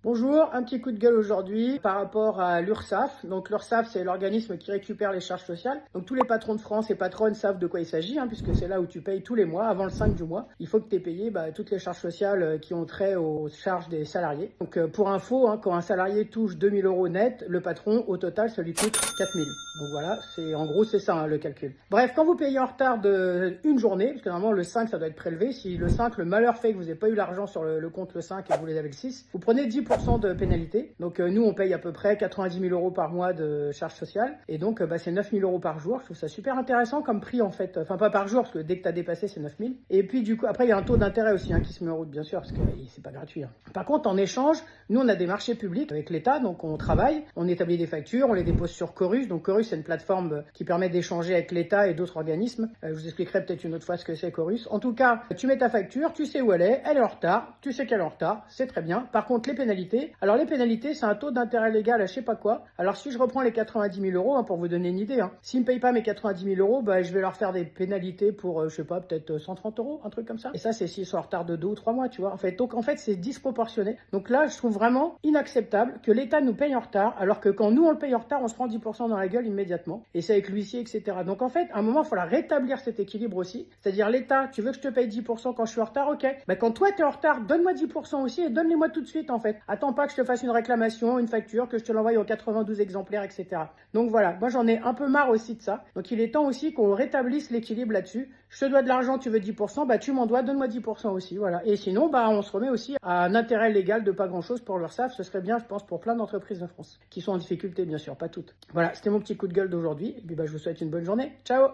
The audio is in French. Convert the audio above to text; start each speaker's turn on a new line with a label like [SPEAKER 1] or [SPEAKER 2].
[SPEAKER 1] Bonjour, un petit coup de gueule aujourd'hui par rapport à l'URSSAF. Donc l'URSSAF, c'est l'organisme qui récupère les charges sociales. Donc tous les patrons de France et patronnes savent de quoi il s'agit, puisque c'est là où tu payes tous les mois, avant le 5 du mois. Il faut que tu aies payé toutes les charges sociales qui ont trait aux charges des salariés. Donc pour info, quand un salarié touche 2 000 € net, le patron, au total, ça lui coûte 4 000. Donc voilà, en gros, c'est ça le calcul. Bref, quand vous payez en retard d'une journée, parce que normalement le 5, ça doit être prélevé, si le 5, le malheur fait que vous n'avez pas eu l'argent sur le compte le 5 et que vous les avez le 6, vous prenez 10% de pénalité. Donc nous, on paye à peu près 90 000 € par mois de charges sociales. Et donc, c'est 9 000 € par jour. Je trouve ça super intéressant comme prix, en fait. Enfin, pas par jour, parce que dès que tu as dépassé, c'est 9 000. Et puis, du coup, après, il y a un taux d'intérêt aussi qui se met en route, bien sûr, parce que c'est pas gratuit. Par contre, en échange, nous, on a des marchés publics avec l'État. Donc, on travaille, on établit des factures, on les dépose sur Chorus. Donc, Chorus, c'est une plateforme qui permet d'échanger avec l'État et d'autres organismes. Je vous expliquerai peut-être une autre fois ce que c'est Chorus. En tout cas, tu mets ta facture, tu sais où elle est en retard, tu sais qu'elle est en retard, c'est très bien. Par contre, les pénalités, alors les pénalités, c'est un taux d'intérêt légal à je sais pas quoi. Alors si je reprends les 90 000 €, pour vous donner une idée, s'ils me payent pas mes 90 000 €, je vais leur faire des pénalités pour, je sais pas, peut-être 130 €, un truc comme ça. Et ça, c'est s'ils sont en retard de 2 ou 3 mois, tu vois. Donc en fait, c'est disproportionné. Donc là, je trouve vraiment inacceptable que l'État nous paye en retard, alors que quand nous, on le paye en retard, on se prend 10% dans la gueule immédiatement. Et c'est avec l'huissier, etc. Donc en fait, à un moment, il faut rétablir cet équilibre aussi. C'est-à-dire, l'État, tu veux que je te paye 10% quand je suis en retard, ok. Quand toi, tu es en retard, donne-moi 10% aussi et donne-les-moi tout de suite, en fait. Attends pas que je te fasse une réclamation, une facture, que je te l'envoie en 92 exemplaires, etc. Donc voilà, moi j'en ai un peu marre aussi de ça. Donc il est temps aussi qu'on rétablisse l'équilibre là-dessus. Je te dois de l'argent, tu veux 10%, tu m'en dois, donne-moi 10% aussi, voilà. Et sinon, on se remet aussi à un intérêt légal de pas grand-chose pour l'URSSAF. Ce serait bien, je pense, pour plein d'entreprises de France, qui sont en difficulté, bien sûr, pas toutes. Voilà, c'était mon petit coup de gueule d'aujourd'hui. Et puis je vous souhaite une bonne journée. Ciao!